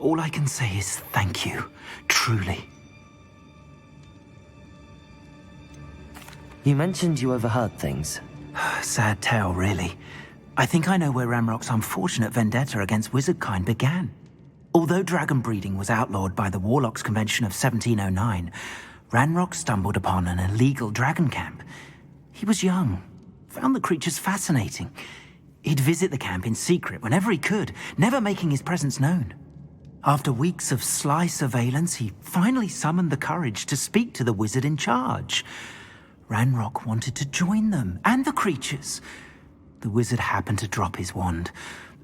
All I can say is thank you, truly. You mentioned you overheard things. Sad tale, really. I think I know where Ranrock's unfortunate vendetta against wizardkind began. Although dragon breeding was outlawed by the Warlocks Convention of 1709, Ranrock stumbled upon an illegal dragon camp. He was young, found the creatures fascinating. He'd visit the camp in secret whenever he could, never making his presence known. After weeks of sly surveillance, he finally summoned the courage to speak to the wizard in charge. Ranrock wanted to join them, and the creatures. The wizard happened to drop his wand.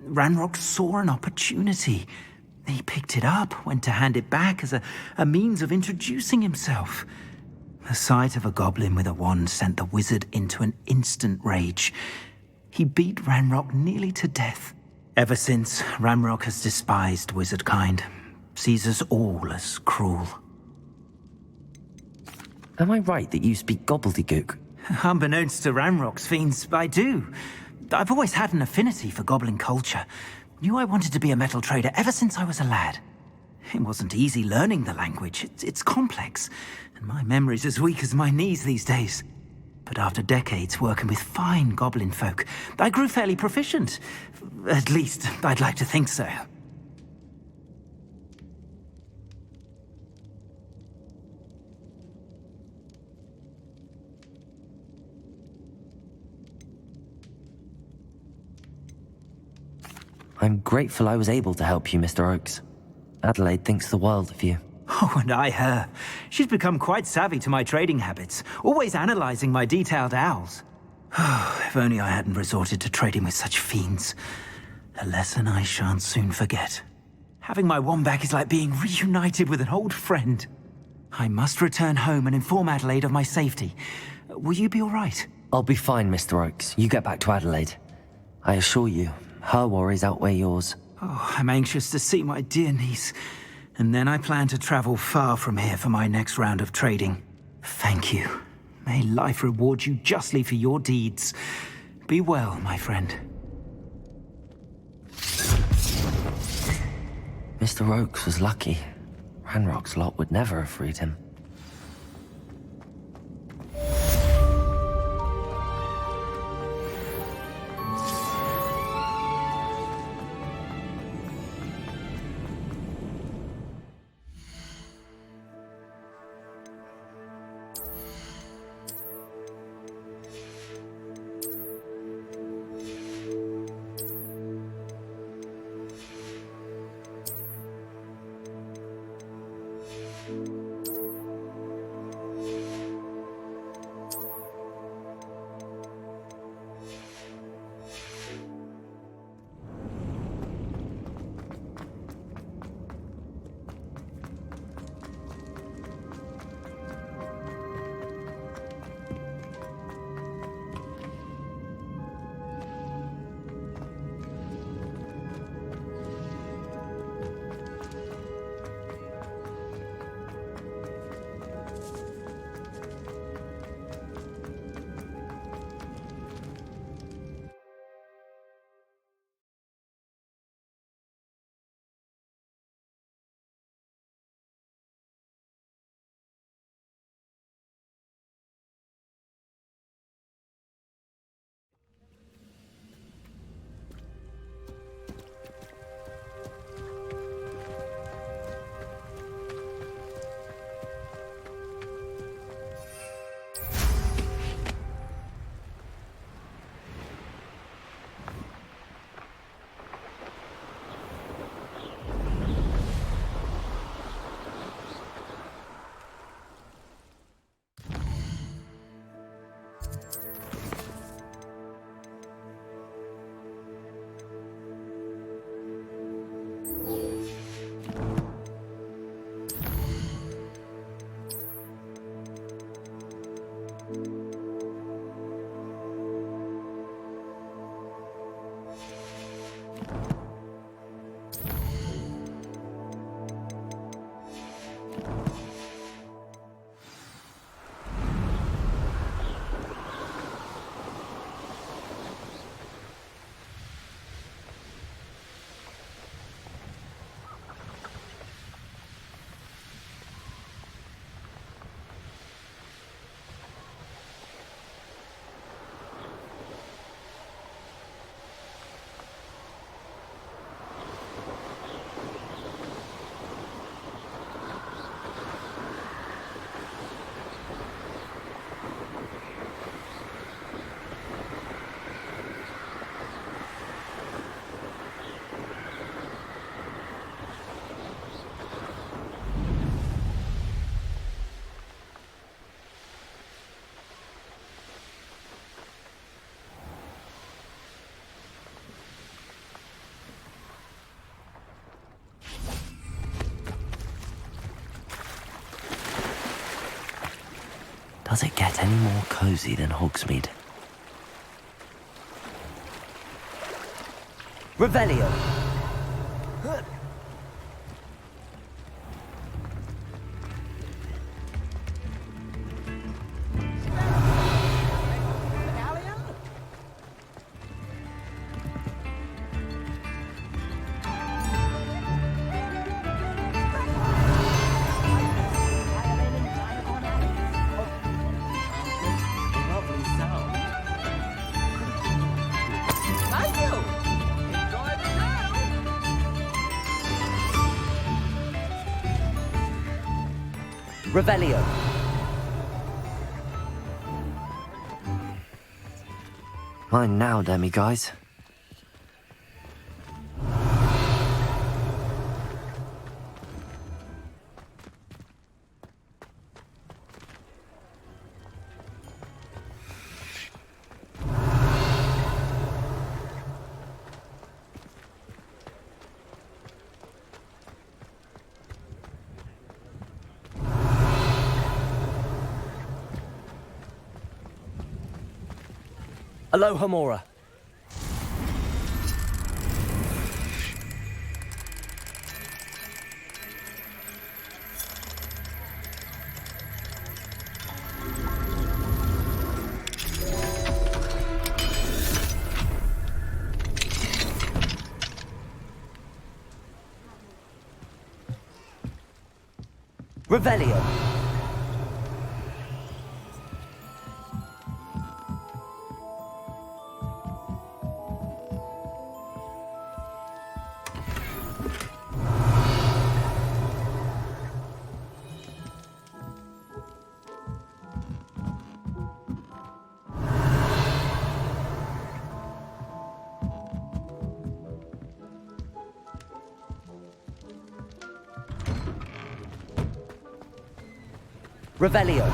Ranrock saw an opportunity. He picked it up, went to hand it back as a means of introducing himself. The sight of a goblin with a wand sent the wizard into an instant rage. He beat Ranrock nearly to death. Ever since, Ranrock has despised wizardkind, sees us all as cruel. Am I right that you speak gobbledygook? Unbeknownst to Ranrock's fiends, I do. I've always had an affinity for goblin culture. Knew I wanted to be a metal trader ever since I was a lad. It wasn't easy learning the language. It's complex, and my memory's as weak as my knees these days. But after decades working with fine goblin folk, I grew fairly proficient. At least, I'd like to think so. I'm grateful I was able to help you, Mr. Oakes. Adelaide thinks the world of you. Oh, and I her. She's become quite savvy to my trading habits, always analyzing my detailed owls. If only I hadn't resorted to trading with such fiends. A lesson I shan't soon forget. Having my wand back is like being reunited with an old friend. I must return home and inform Adelaide of my safety. Will you be all right? I'll be fine, Mr. Oakes. You get back to Adelaide. I assure you, her worries outweigh yours. Oh, I'm anxious to see my dear niece. And then I plan to travel far from here for my next round of trading. Thank you. May life reward you justly for your deeds. Be well, my friend. Mr. Oakes was lucky. Ranrock's lot would never have freed him. Does it get any more cozy than Hogsmeade? Revelio! Revelio. Mine now, demi-guys. Aloha Mora. Revelio. Revelio.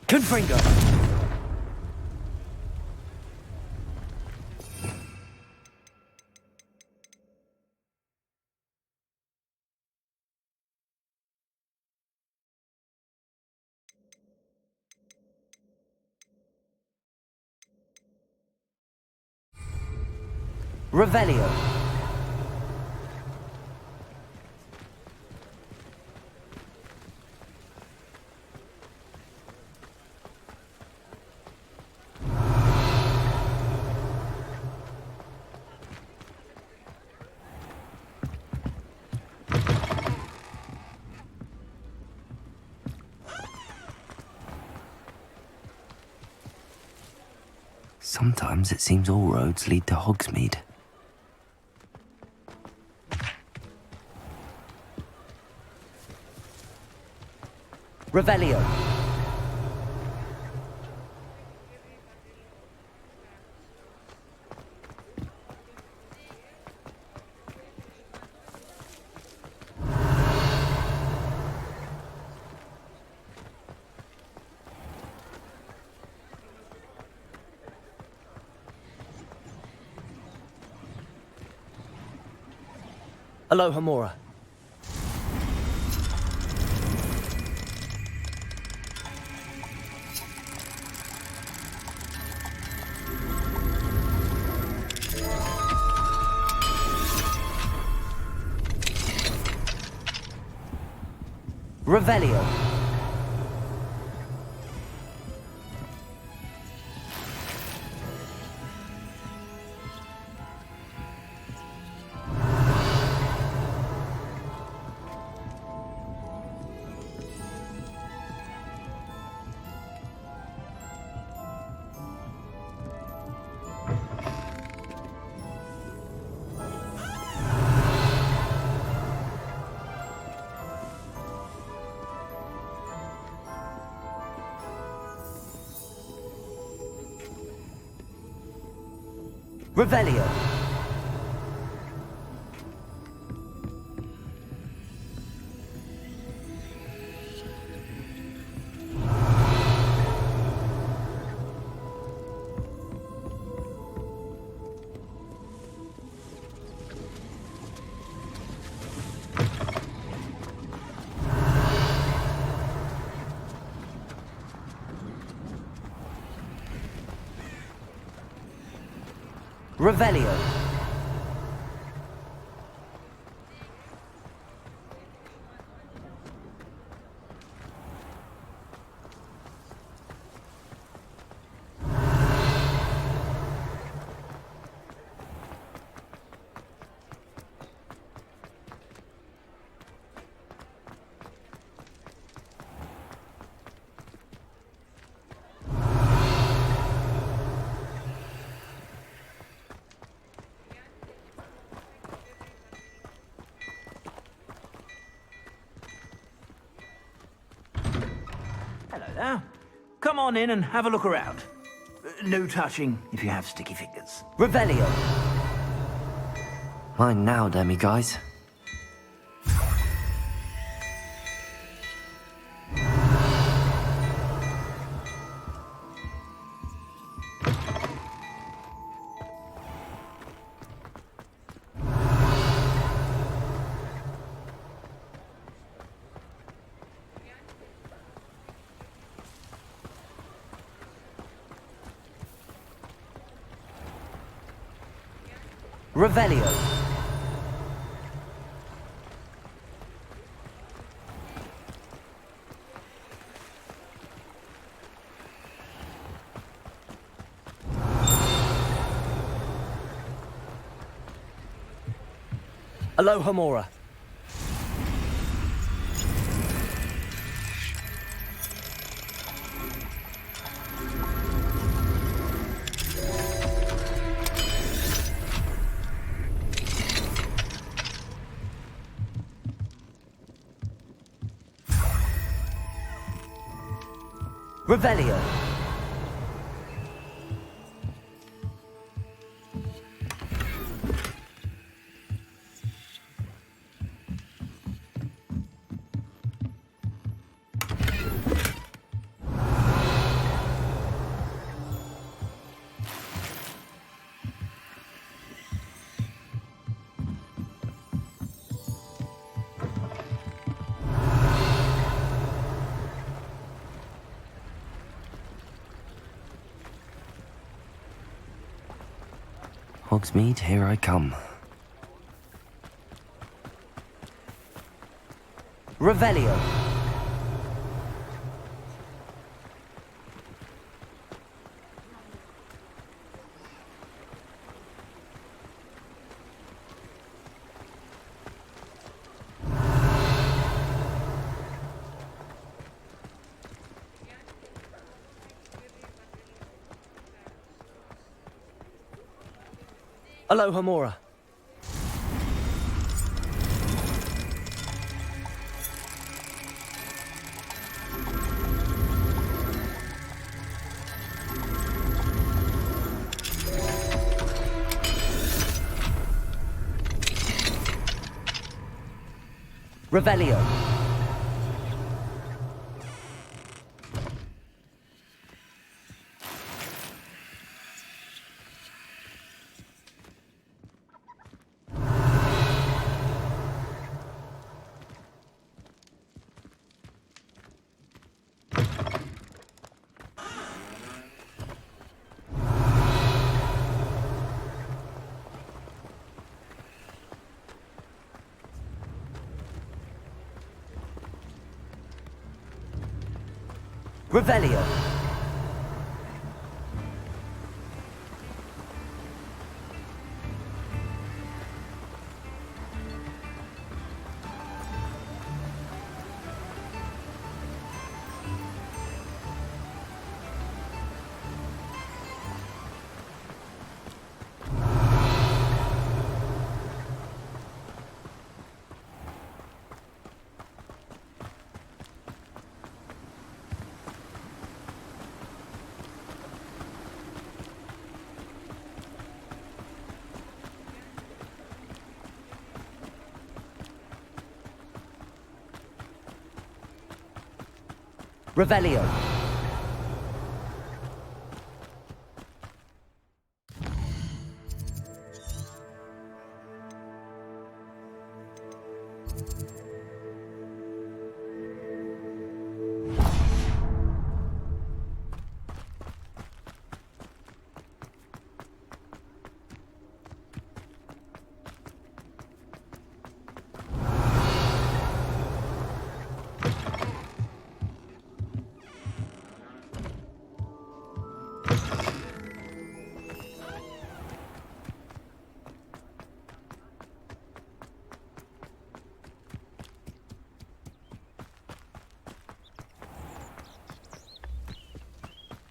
Confringo. Revelio. Sometimes it seems all roads lead to Hogsmeade. Revelio. Aloha Mora. Revelio. Revelio. Revelio. Hello there. Come on in and have a look around. No touching if you have sticky fingers. Revelio. Mine now, Demi guys. Revelio. Aloha Mora. Revelio. Hogsmeade, here I come. Revelio. Aloha Mora. Revelio. Revelio. Revelio.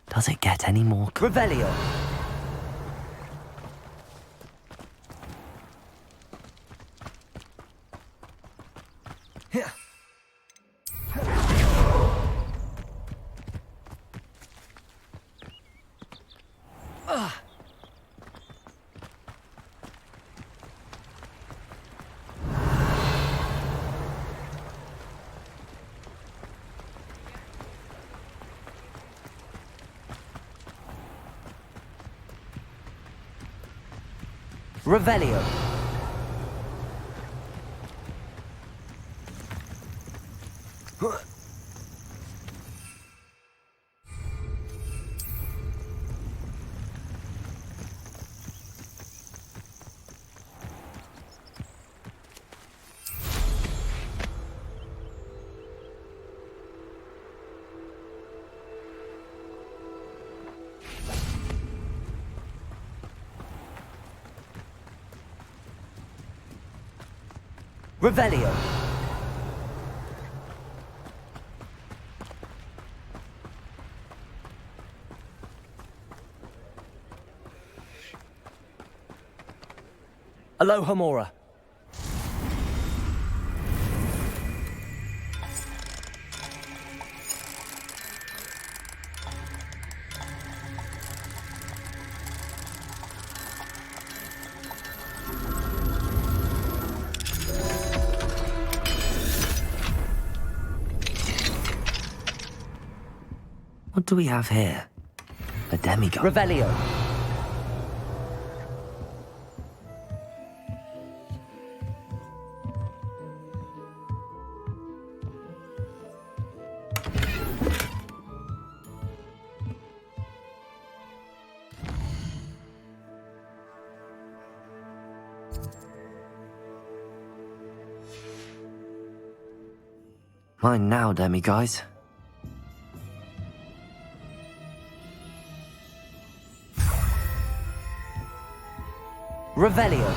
Does it get any more... Revelio. Revelio. Revelio. Alohomora. What do we have here? A demigod. Revelio. Mine now, demiguys. Revelio.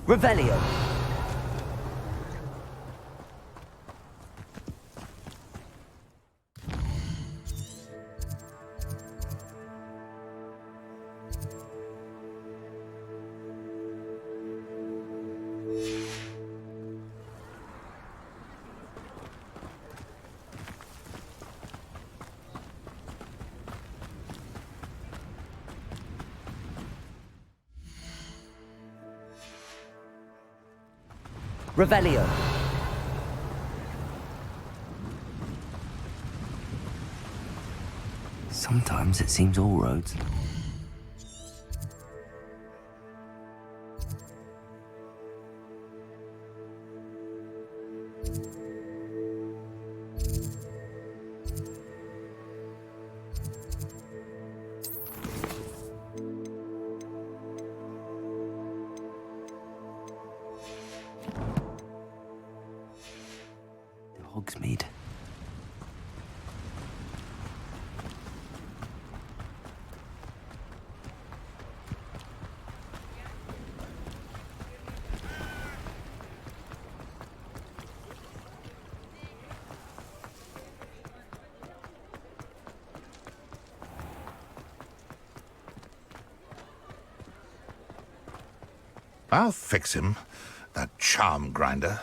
Revelio. Revelio. Sometimes it seems all roads. Hogsmeade. I'll fix him, that charm grinder. 'Cause I know he'll be back. I'll fix him. That charm grinder. 'Cause I know he'll be back. I'll fix him. That charm grinder. 'Cause I know he'll be back. I'll fix him. That charm grinder. 'Cause I know he'll be back. I'll fix him. That charm grinder.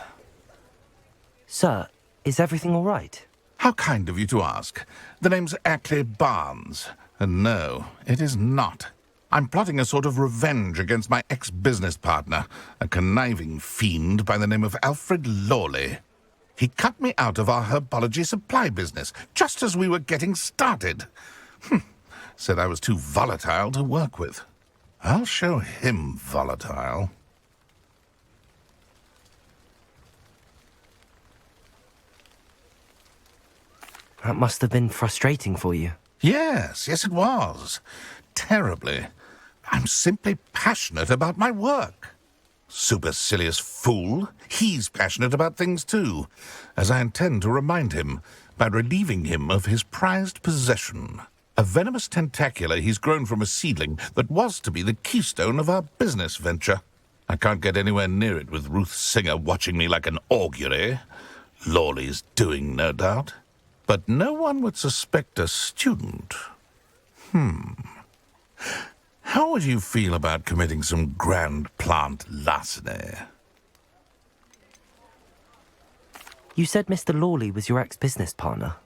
Sir, is everything all right? How kind of you to ask. The name's Ackley Barnes. And no, it is not. I'm plotting a sort of revenge against my ex-business partner, a conniving fiend by the name of Alfred Lawley. He cut me out of our herbology supply business, just as we were getting started. Said I was too volatile to work with. I'll show him volatile. That must have been frustrating for you. Yes, it was. Terribly. I'm simply passionate about my work. Supercilious fool. He's passionate about things too, as I intend to remind him by relieving him of his prized possession. A venomous tentacula he's grown from a seedling that was to be the keystone of our business venture. I can't get anywhere near it with Ruth Singer watching me like an augury. Lawley's doing, no doubt. But no one would suspect a student. How would you feel about committing some grand plant larceny? You said Mr. Lawley was your ex-business partner.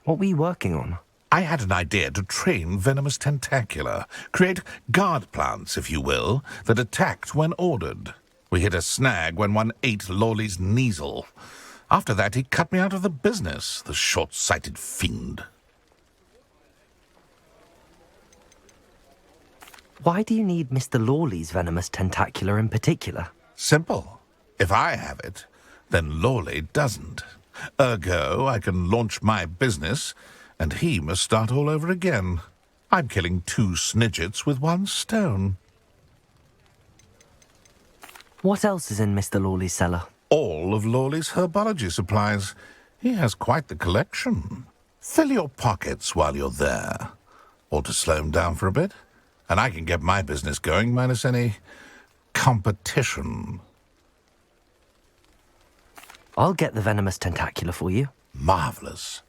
What were you working on? I had an idea to train venomous tentacula, create guard plants, if you will, that attacked when ordered. We hit a snag when one ate Lawley's Kneasel. After that, he cut me out of the business, the short-sighted fiend. Why do you need Mr. Lawley's venomous tentacula in particular? Simple. If I have it, then Lawley doesn't. Ergo, I can launch my business, and he must start all over again. I'm killing 2 snidgets with 1 stone. What else is in Mr. Lawley's cellar? All of Lawley's herbology supplies. He has quite the collection. Fill your pockets while you're there. Or to slow him down for a bit. And I can get my business going minus any competition. I'll get the venomous tentacula for you. Marvelous.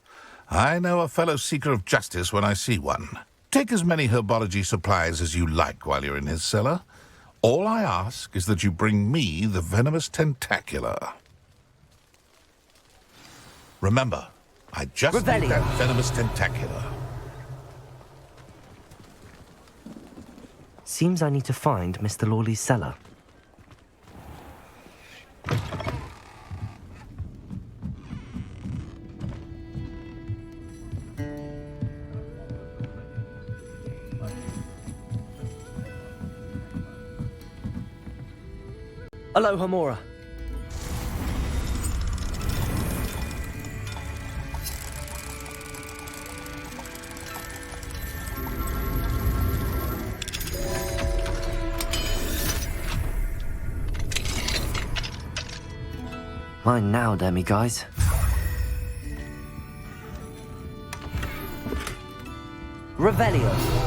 I know a fellow seeker of justice when I see one. Take as many herbology supplies as you like while you're in his cellar. All I ask is that you bring me the venomous tentacula. Remember, I just need that venomous tentacula. Seems I need to find Mr. Lawley's cellar. Hello, Hamora. Mine now, demi guys. Revelio.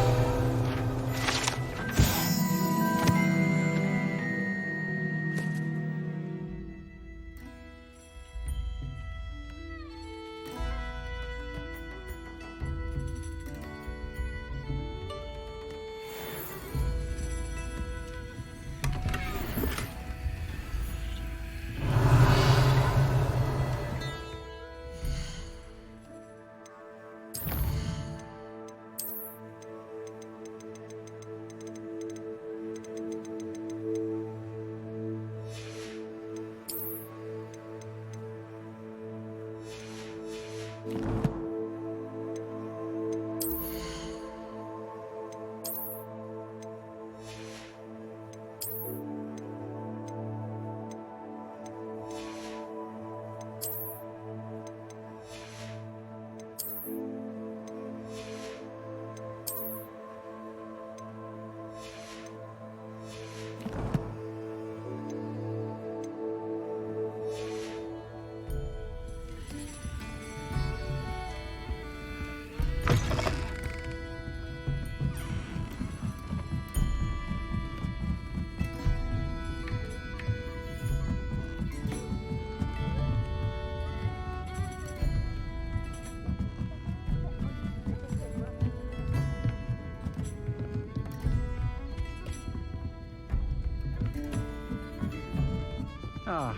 Ah,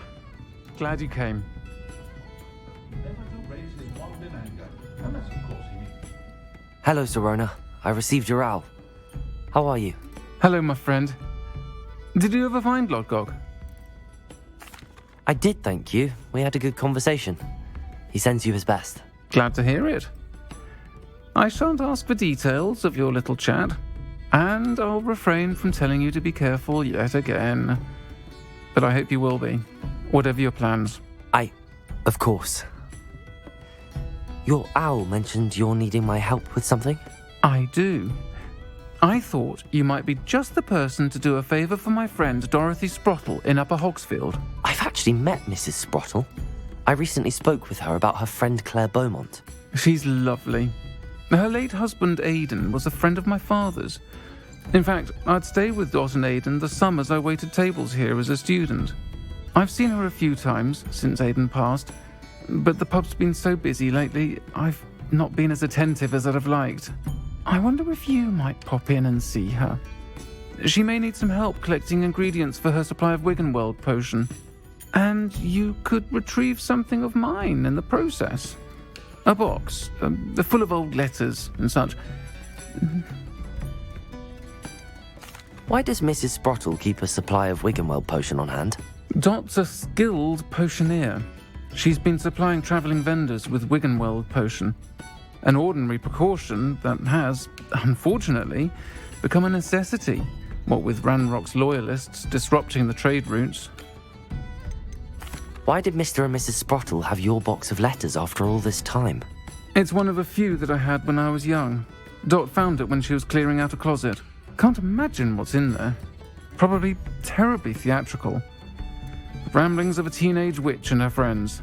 glad you came. Hello, Serona. I received your owl. How are you? Hello, my friend. Did you ever find Lodgok? I did, thank you. We had a good conversation. He sends you his best. Glad to hear it. I shan't ask for details of your little chat, and I'll refrain from telling you to be careful yet again. But I hope you will be, whatever your plans. Of course. Your owl mentioned you're needing my help with something? I do. I thought you might be just the person to do a favour for my friend Dorothy Sprottle in Upper Hogsfield. I've actually met Mrs. Sprottle. I recently spoke with her about her friend Claire Beaumont. She's lovely. Her late husband Aidan was a friend of my father's. In fact, I'd stay with Dot and Aidan the summers I waited tables here as a student. I've seen her a few times since Aidan passed, but the pub's been so busy lately, I've not been as attentive as I'd have liked. I wonder if you might pop in and see her. She may need some help collecting ingredients for her supply of Wiggenweld potion. And you could retrieve something of mine in the process. A box, full of old letters and such. Why does Mrs. Sprottle keep a supply of Wiggenweld potion on hand? Dot's a skilled potioneer. She's been supplying travelling vendors with Wiggenweld potion. An ordinary precaution that has, unfortunately, become a necessity, what with Ranrock's loyalists disrupting the trade routes. Why did Mr. and Mrs. Sprottle have your box of letters after all this time? It's one of a few that I had when I was young. Dot found it when she was clearing out a closet. Can't imagine what's in there. Probably terribly theatrical. Ramblings of a teenage witch and her friends.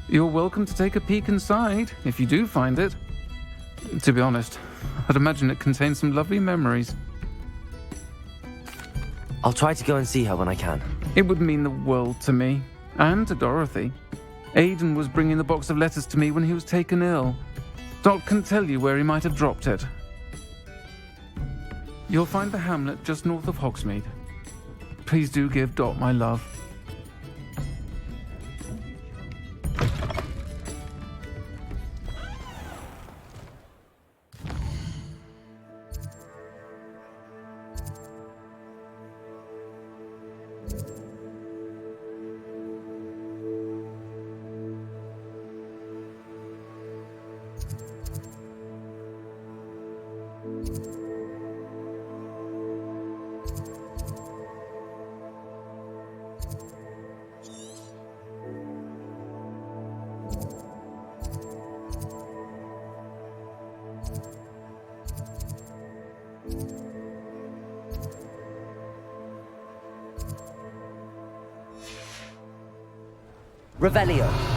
You're welcome to take a peek inside, if you do find it. To be honest, I'd imagine it contains some lovely memories. I'll try to go and see her when I can. It would mean the world to me, and to Dorothy. Aidan was bringing the box of letters to me when he was taken ill. Dot can tell you where he might have dropped it. You'll find the hamlet just north of Hogsmeade. Please do give Dot my love. Revelio.